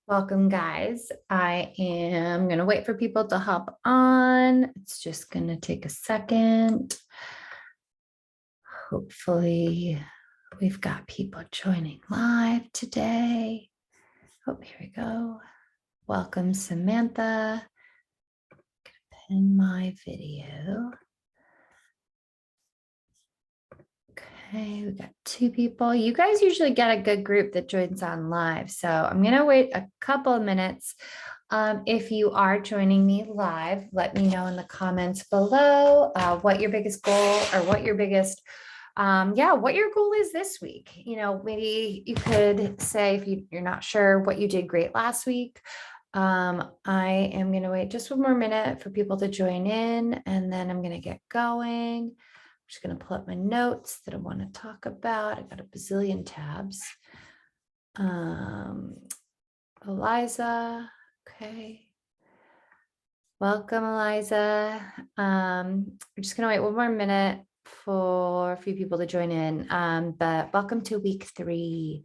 Welcome, guys. I am going to wait for people to hop on. It's just going to take a second. Hopefully, we've got people joining live today. Oh, here we go. Welcome, Samantha. Pin my video. Okay, we got two people. You guys usually get a good group that joins on live. So I'm going to wait a couple of minutes. If you are joining me live, let me know in the comments below what your biggest goal or what your biggest, what your goal is this week. Maybe you could say if you're not sure what you did great last week. I am going to wait just one more minute for people to join in, and then I'm going to get going. I'm just going to pull up my notes that I want to talk about. I got a bazillion tabs. Eliza, okay. Welcome, Eliza. I'm just going to wait one more minute for a few people to join in, but welcome to week 3.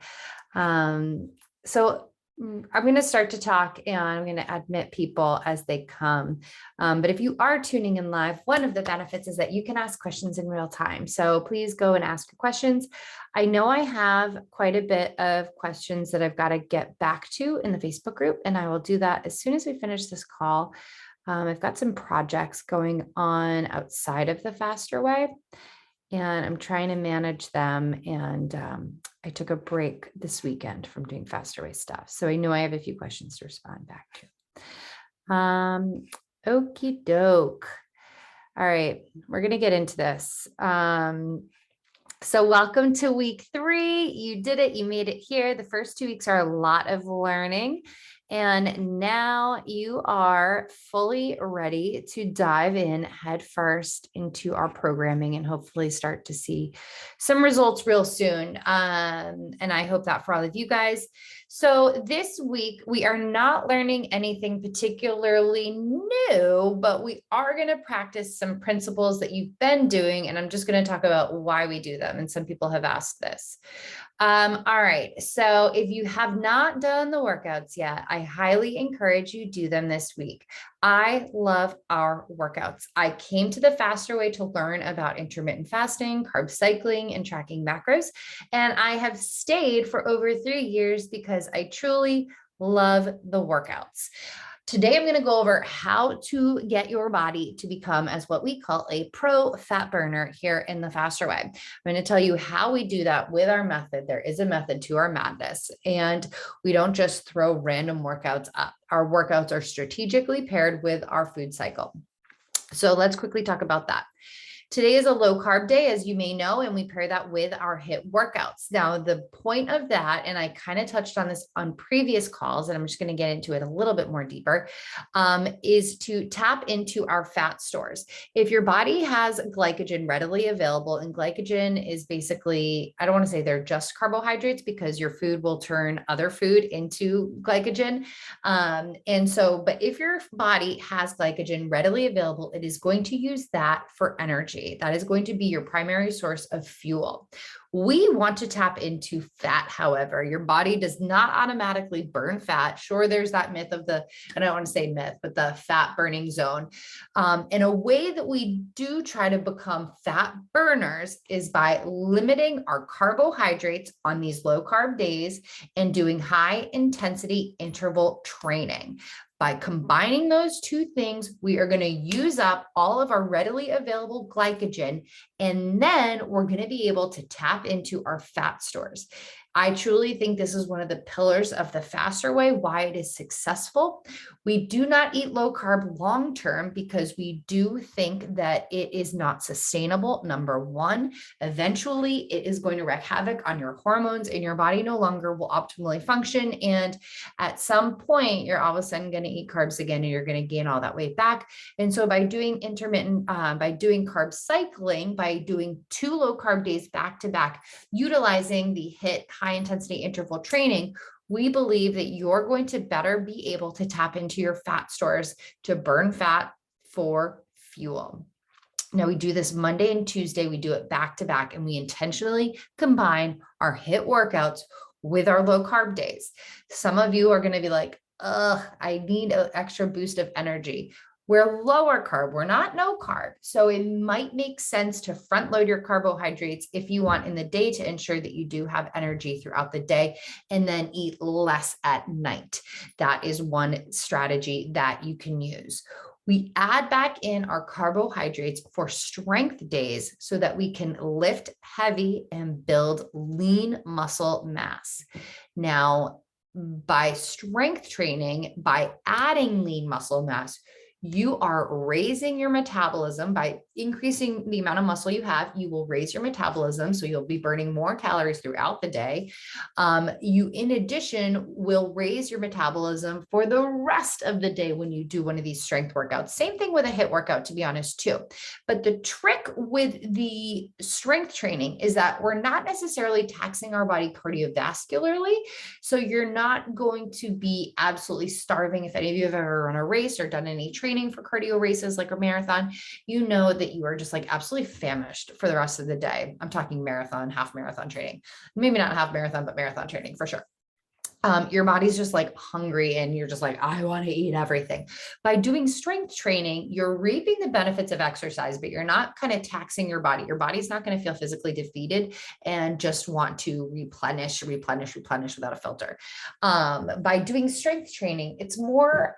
So I'm going to start to talk and I'm going to admit people as they come. But if you are tuning in live, one of the benefits is that you can ask questions in real time. So please go and ask your questions. I know I have quite a bit of questions that I've got to get back to in the Facebook group, and I will do that as soon as we finish this call. I've got some projects going on outside of the Faster Way, and I'm trying to manage them. And I took a break this weekend from doing Faster Way stuff. So I know I have a few questions to respond back to. Okie doke. All right, we're going to get into this. So welcome to week 3. You did it. You made it here. The first 2 weeks are a lot of learning. And now you are fully ready to dive in head first into our programming and hopefully start to see some results real soon. And I hope that for all of you guys. So this week, we are not learning anything particularly new, but we are going to practice some principles that you've been doing. And I'm just going to talk about why we do them. And some people have asked this. All right. So if you have not done the workouts yet, I highly encourage you do them this week. I love our workouts. I came to the Faster Way to learn about intermittent fasting, carb cycling, and tracking macros. And I have stayed for over 3 years because I truly love the workouts. Today, I'm going to go over how to get your body to become as what we call a pro fat burner here in the Faster Way. I'm going to tell you how we do that with our method. There is a method to our madness, and we don't just throw random workouts up. Our workouts are strategically paired with our food cycle. So let's quickly talk about that. Today is a low carb day, as you may know, and we pair that with our HIIT workouts. Now, the point of that, and I kind of touched on this on previous calls, and I'm just going to get into it a little bit more deeper, is to tap into our fat stores. If your body has glycogen readily available, and glycogen is basically, I don't want to say they're just carbohydrates because your food will turn other food into glycogen. But if your body has glycogen readily available, it is going to use that for energy. That is going to be your primary source of fuel. We want to tap into fat, however. Your body does not automatically burn fat. Sure, there's that myth of I don't want to say myth, but the fat burning zone. And a way that we do try to become fat burners is by limiting our carbohydrates on these low carb days and doing high intensity interval training. By combining those two things, we are going to use up all of our readily available glycogen, and then we're going to be able to tap into our fat stores. I truly think this is one of the pillars of the Faster Way, why it is successful. We do not eat low carb long term because we do think that it is not sustainable. Number one, eventually it is going to wreak havoc on your hormones and your body no longer will optimally function. And at some point, you're all of a sudden going to eat carbs again and you're going to gain all that weight back. And so by doing by doing carb cycling, by doing 2 low carb days back to back, utilizing the HIIT high intensity interval training, we believe that you're going to better be able to tap into your fat stores to burn fat for fuel. Now we do this Monday and Tuesday. We do it back to back, and we intentionally combine our HIIT workouts with our low carb days. Some of you are going to be like, ugh, I need an extra boost of energy. We're lower carb, we're not no carb. So it might make sense to front load your carbohydrates if you want in the day to ensure that you do have energy throughout the day, and then eat less at night. That is one strategy that you can use. We add back in our carbohydrates for strength days so that we can lift heavy and build lean muscle mass. Now, by strength training, by adding lean muscle mass, you are raising your metabolism by increasing the amount of muscle you have. You will raise your metabolism, so you'll be burning more calories throughout the day. You, in addition, will raise your metabolism for the rest of the day when you do one of these strength workouts. Same thing with a HIIT workout, to be honest, too. But the trick with the strength training is that we're not necessarily taxing our body cardiovascularly. So you're not going to be absolutely starving. If any of you have ever run a race or done any training for cardio races like a marathon, you know that you are just like absolutely famished for the rest of the day. I'm talking marathon, half marathon training, maybe not half marathon, but marathon training for sure. Your body's just like hungry and you're just like, I want to eat everything. By doing strength training, you're reaping the benefits of exercise, but you're not kind of taxing your body. Your body's not going to feel physically defeated and just want to replenish without a filter. By doing strength training, it's more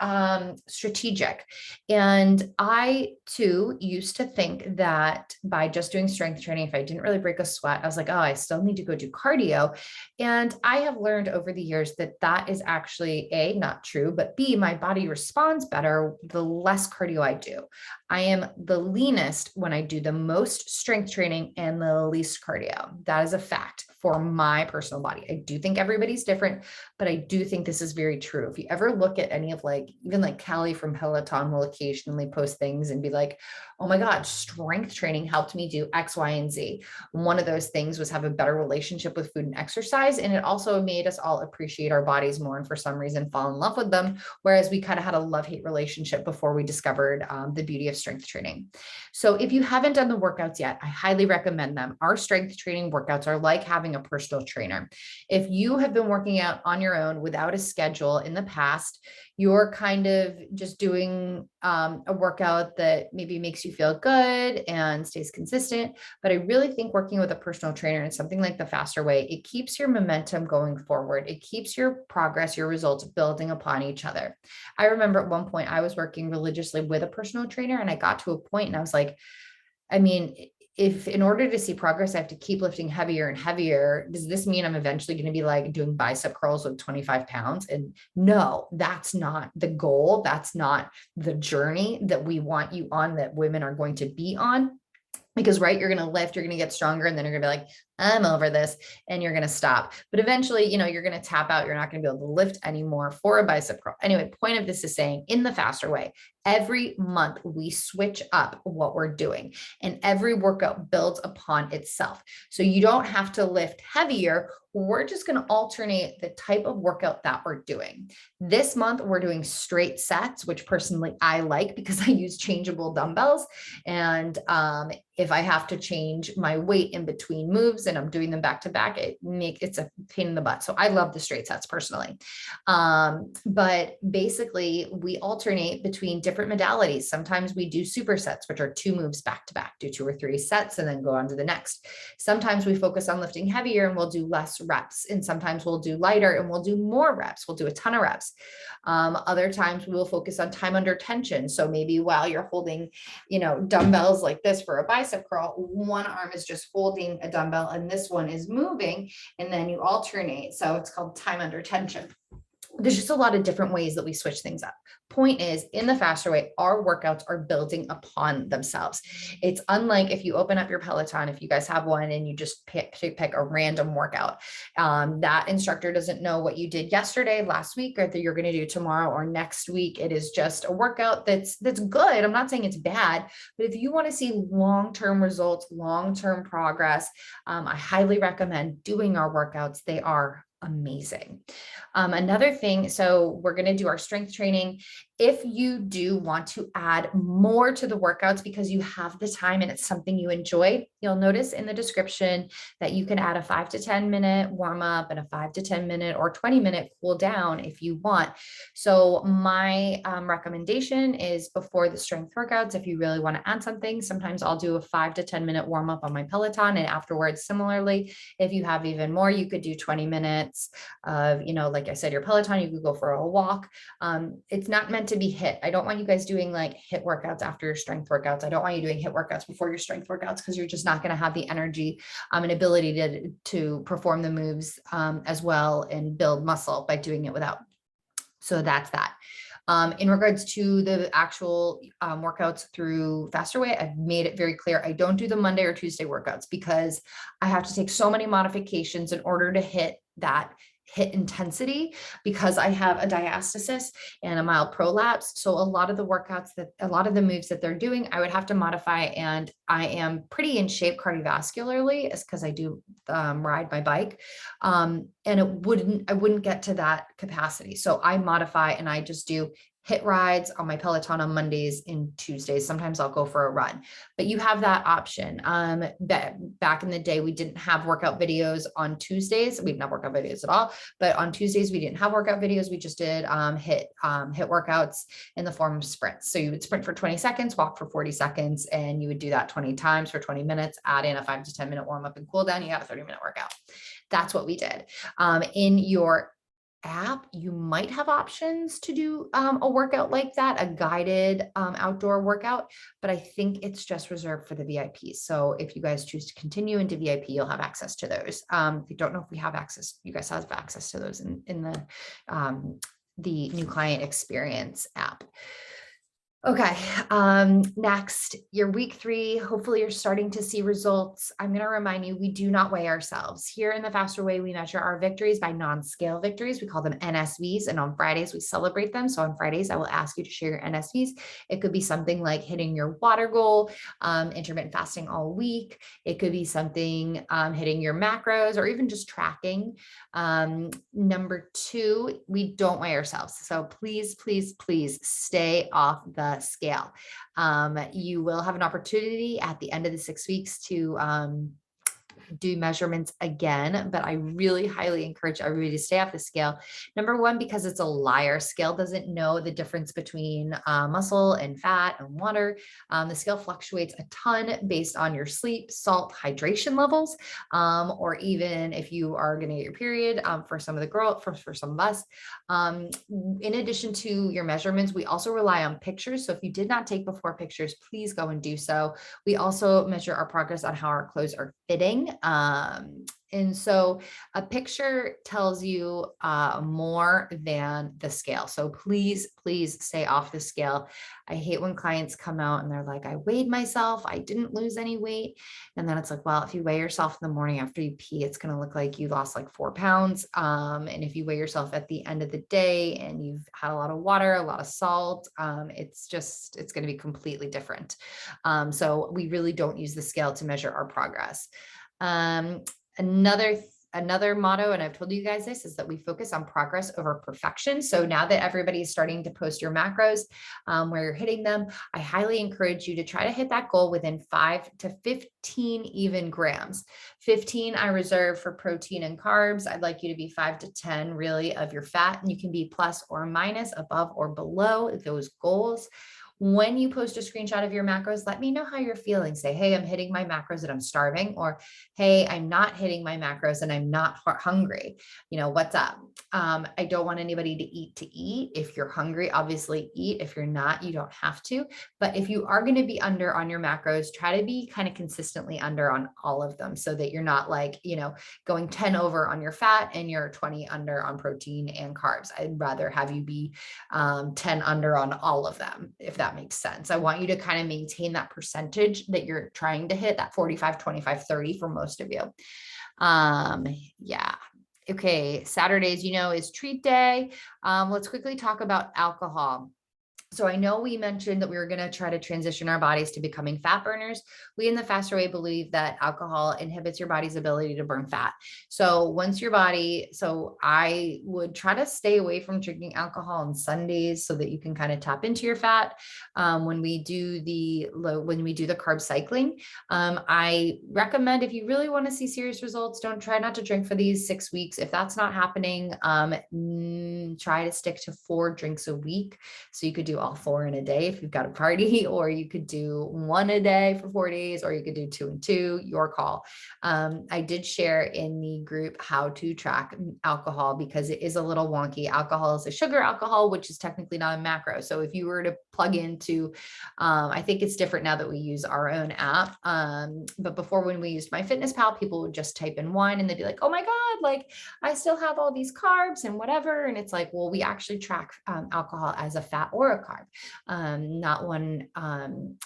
strategic. And I too used to think that by just doing strength training, if I didn't really break a sweat, I was like, oh, I still need to go do cardio. And I have learned over the years that is actually A, not true, but B, my body responds better the less cardio I do. I am the leanest when I do the most strength training and the least cardio. That is a fact for my personal body. I do think everybody's different, but I do think this is very true. If you ever look at any of even Callie from Peloton will occasionally post things and be like, oh my God, strength training helped me do X, Y, and Z. One of those things was have a better relationship with food and exercise. And it also made us all appreciate our bodies more and for some reason fall in love with them. Whereas we kind of had a love-hate relationship before we discovered the beauty of strength training. So if you haven't done the workouts yet, I highly recommend them. Our strength training workouts are like having a personal trainer. If you have been working out on your own without a schedule in the past, you're kind of just doing a workout that maybe makes you feel good and stays consistent. But I really think working with a personal trainer and something like the Faster Way, it keeps your momentum going forward. It keeps your progress, your results building upon each other. I remember at one point I was working religiously with a personal trainer and I got to a point and I was like, I mean, if in order to see progress, I have to keep lifting heavier and heavier, does this mean I'm eventually going to be doing bicep curls with 25 pounds? And no, that's not the goal. That's not the journey that we want you on, that women are going to be on. Because, right, you're going to lift, you're going to get stronger, and then you're going to be like, I'm over this, and you're going to stop. But eventually, you're going to tap out. You're not going to be able to lift anymore for a bicep curl. Anyway, point of this is saying in the Faster Way, every month we switch up what we're doing and every workout builds upon itself. So you don't have to lift heavier. We're just going to alternate the type of workout that we're doing. This month, we're doing straight sets, which personally I like because I use changeable dumbbells. And if I have to change my weight in between moves and I'm doing them back to back, it's a pain in the butt. So I love the straight sets personally. But basically we alternate between different modalities. Sometimes we do supersets, which are 2 moves back to back, do 2 or 3 sets and then go on to the next. Sometimes we focus on lifting heavier and we'll do less reps. And sometimes we'll do lighter and we'll do more reps. We'll do a ton of reps. Other times we will focus on time under tension. So maybe while you're holding, dumbbells like this for a bicep curl, one arm is just holding a dumbbell and this one is moving, and then you alternate. So it's called time under tension. There's just a lot of different ways that we switch things up. Point is, in the Faster Way, our workouts are building upon themselves. It's unlike if you open up your Peloton, if you guys have one and you just pick a random workout, that instructor doesn't know what you did yesterday, last week, or that you're going to do tomorrow or next week. It is just a workout that's good. I'm not saying it's bad, but if you want to see long-term results, long-term progress, I highly recommend doing our workouts. They are amazing. Another thing, so we're going to do our strength training. If you do want to add more to the workouts because you have the time and it's something you enjoy, You'll notice in the description that you can add a 5 to 10 minute warm up and a 5 to 10 minute or 20-minute cool down if you want. So my recommendation is before the strength workouts, if you really want to add something, sometimes I'll do a 5 to 10 minute warm up on my Peloton, and afterwards, similarly, if you have even more, you could do 20 minutes of, like I said, your Peloton, you could go for a walk. It's not meant to be HIIT. I don't want you guys doing like HIIT workouts after your strength workouts. I don't want you doing HIIT workouts before your strength workouts, because you're just not going to have the energy and ability to perform the moves as well and build muscle by doing it without. So that's that. In regards to the actual workouts through Faster Way, I've made it very clear. I don't do the Monday or Tuesday workouts because I have to take so many modifications in order to hit that HIIT intensity, because I have a diastasis and a mild prolapse. So a lot of the moves that they're doing, I would have to modify. And I am pretty in shape cardiovascularly, is because I do ride my bike. And I wouldn't get to that capacity. So I modify and I just do HIIT rides on my Peloton on Mondays and Tuesdays. Sometimes I'll go for a run, but you have that option. Back in the day, we didn't have workout videos on Tuesdays. We didn't have workout videos at all, but on Tuesdays, we didn't have workout videos. We just did HIIT workouts in the form of sprints. So you would sprint for 20 seconds, walk for 40 seconds, and you would do that 20 times for 20 minutes, add in a 5 to 10 minute warm up and cool down. You have a 30-minute workout. That's what we did. In your app, you might have options to do a workout like that, a guided outdoor workout, but I think it's just reserved for the VIPs. So if you guys choose to continue into VIP, you'll have access to those. I don't know if we have access, you guys have access to those in the new client experience app. Okay. Next, your week 3, hopefully you're starting to see results. I'm going to remind you, we do not weigh ourselves. Here in the Faster Way, we measure our victories by non-scale victories. We call them NSVs. And on Fridays, we celebrate them. So on Fridays, I will ask you to share your NSVs. It could be something like hitting your water goal, intermittent fasting all week. It could be something hitting your macros, or even just tracking. Number 2, we don't weigh ourselves. So please, please, please stay off the scale. You will have an opportunity at the end of the 6 weeks to do measurements again, but I really highly encourage everybody to stay off the scale. Number 1, because it's a liar. Scale doesn't know the difference between muscle and fat and water. The scale fluctuates a ton based on your sleep, salt, hydration levels, or even if you are going to get your period. For some of the girls, for some of us, in addition to your measurements, we also rely on pictures. So if you did not take before pictures, please go and do so. We also measure our progress on how our clothes are fitting. And so a picture tells you more than the scale. So please, please stay off the scale. I hate when clients come out and they're like, I weighed myself, I didn't lose any weight. And then it's like, well, if you weigh yourself in the morning after you pee, it's going to look like you lost like 4 pounds. And if you weigh yourself at the end of the day and you've had a lot of water, a lot of salt, it's going to be completely different. So we really don't use the scale to measure our progress. Another motto, and I've told you guys this, is that we focus on progress over perfection. So now that everybody is starting to post your macros, where you're hitting them, I highly encourage you to try to hit that goal within 5 to 15 even grams. 15 I reserve for protein and carbs. I'd like you to be 5 to 10 really of your fat, and you can be plus or minus, above or below those goals. When you post a screenshot of your macros, let me know how you're feeling. Say, hey, I'm hitting my macros and I'm starving, or hey, I'm not hitting my macros and I'm not hungry. What's up? I don't want anybody to eat. If you're hungry, obviously eat. If you're not, you don't have to. But if you are going to be under on your macros, try to be kind of consistently under on all of them, so that you're not like, going 10 over on your fat and you're 20 under on protein and carbs. I'd rather have you be 10 under on all of them, if that makes sense. I want you to kind of maintain that percentage that you're trying to hit, that 45, 25, 30 for most of you. Yeah. Okay. Saturdays, is treat day. Let's quickly talk about alcohol. So I know we mentioned that we were going to try to transition our bodies to becoming fat burners. We in the Faster Way believe that alcohol inhibits your body's ability to burn fat. So I would try to stay away from drinking alcohol on Sundays so that you can kind of tap into your fat. When we do the carb cycling, I recommend, if you really want to see serious results, don't try not to drink for these 6 weeks. If that's not happening, try to stick to 4 drinks a week. So you could do all 4 in a day if you've got a party, or you could do 1 a day for 4 days, or you could do 2 and 2, your call. I did share in the group how to track alcohol because it is a little wonky. Alcohol is a sugar alcohol, which is technically not a macro. So if you were to plug into, I think it's different now that we use our own app. But before, when we used MyFitnessPal, people would just type in wine and they'd be like, oh my God, like I still have all these carbs and whatever. And it's like, well, we actually track alcohol as a fat or a carb, not one.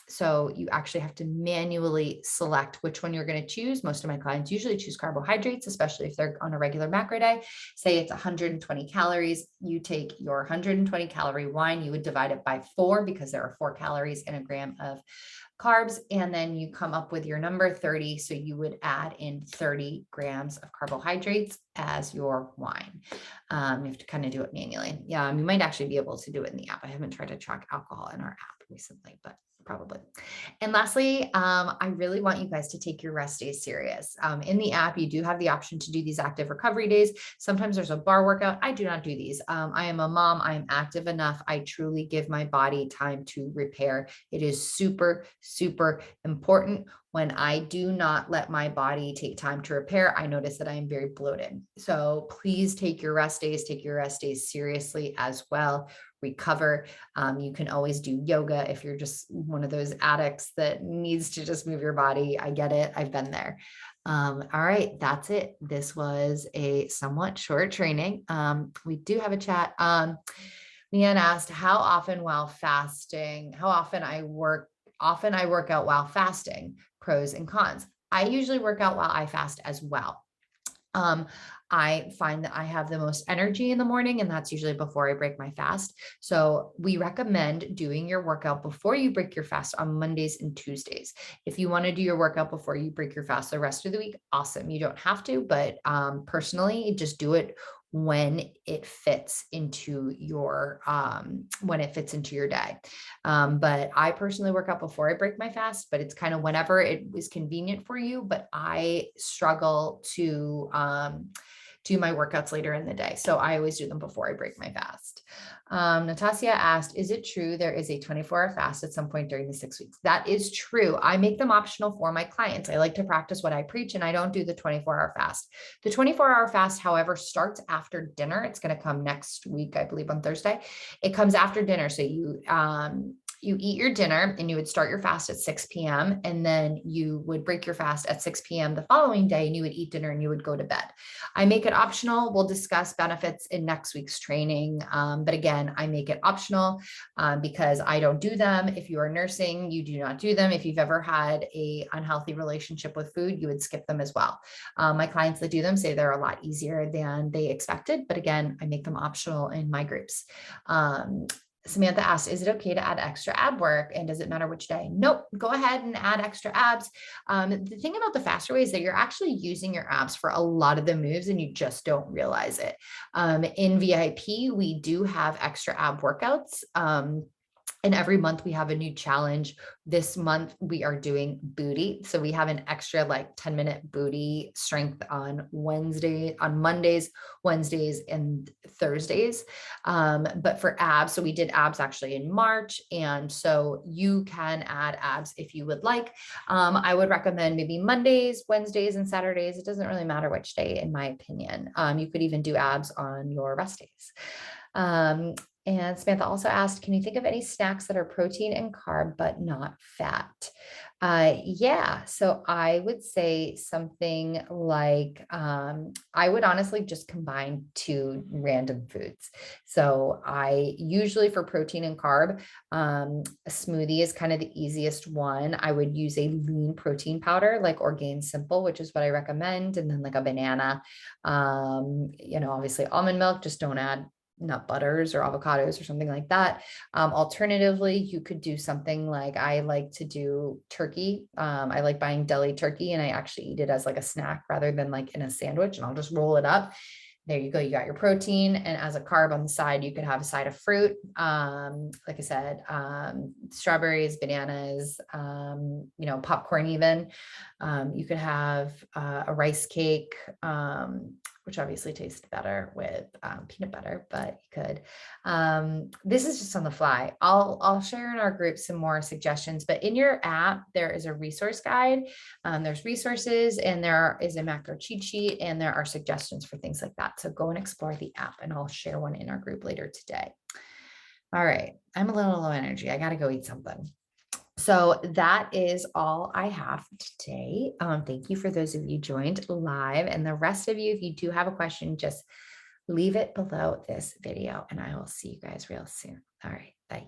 So you actually have to manually select which one you're going to choose. Most of my clients usually choose carbohydrates, especially if they're on a regular macro day. Say it's 120 calories. You take your 120 calorie wine, you would divide it by 4 because there are 4 calories in a gram of carbs, and then you come up with your number 30. So you would add in 30 grams of carbohydrates as your wine. You have to kind of do it manually. Yeah, you might actually be able to do it in the app. I haven't tried to track alcohol in our app recently, but probably. And lastly, I really want you guys to take your rest days serious. In the app, you do have the option to do these active recovery days. Sometimes there's a bar workout. I do not do these. I am a mom. I am active enough. I truly give my body time to repair. It is super, super important. When I do not let my body take time to repair, I notice that I am very bloated. So please take your rest days seriously as well. Recover. You can always do yoga if you're just one of those addicts that needs to just move your body. I get it. I've been there. All right, that's it. This was a somewhat short training. We do have a chat. Leanne asked how often I work out while fasting, pros and cons. I usually work out while I fast as well. I find that I have the most energy in the morning, and that's usually before I break my fast. So we recommend doing your workout before you break your fast on Mondays and Tuesdays. If you want to do your workout before you break your fast the rest of the week, awesome. You don't have to, but personally, just do it when it fits into your day. But I personally work out before I break my fast, but it's kind of whenever it is convenient for you. But I struggle to do my workouts later in the day. So I always do them before I break my fast. Natasha asked, is it true there is a 24-hour fast at some point during the 6 weeks? That is true. I make them optional for my clients. I like to practice what I preach, and I don't do the 24-hour fast. The 24-hour fast, however, starts after dinner. It's going to come next week, I believe on Thursday. It comes after dinner. So you eat your dinner and you would start your fast at 6 p.m. and then you would break your fast at 6 p.m. the following day, and you would eat dinner and you would go to bed. I make it optional. We'll discuss benefits in next week's training. But again, I make it optional because I don't do them. If you are nursing, you do not do them. If you've ever had an unhealthy relationship with food, you would skip them as well. My clients that do them say they're a lot easier than they expected. But again, I make them optional in my groups. Samantha asked, is it okay to add extra ab work? And does it matter which day? Nope. Go ahead and add extra abs. The thing about the Faster Way is that you're actually using your abs for a lot of the moves and you just don't realize it. In VIP, we do have extra ab workouts. And every month we have a new challenge. This month we are doing booty. So we have an extra 10-minute booty strength on Mondays, Wednesdays, and Thursdays. But for abs, so we did abs actually in March. And so you can add abs if you would like. I would recommend maybe Mondays, Wednesdays, and Saturdays. It doesn't really matter which day, in my opinion. You could even do abs on your rest days. And Samantha also asked, can you think of any snacks that are protein and carb, but not fat? Yeah, so I would say something like, I would honestly just combine 2 random foods. So I usually, for protein and carb, a smoothie is kind of the easiest one. I would use a lean protein powder like Orgain Simple, which is what I recommend. And then a banana, obviously almond milk, just don't add nut butters or avocados or something like that. Alternatively, you could do something like I like to do turkey. I like buying deli turkey and I actually eat it as like a snack rather than like in a sandwich, and I'll just roll it up. There you go. You got your protein. And as a carb on the side, you could have a side of fruit. Like I said, strawberries, bananas, popcorn even. You could have a rice cake, which obviously tastes better with peanut butter, but you could. This is just on the fly. I'll share in our group some more suggestions, but in your app, there is a resource guide. There's resources and there is a macro cheat sheet and there are suggestions for things like that. So go and explore the app and I'll share one in our group later today. All right. I'm a little low energy. I got to go eat something. So that is all I have for today. Thank you for those of you joined live, and the rest of you, if you do have a question, just leave it below this video and I will see you guys real soon. All right. Bye.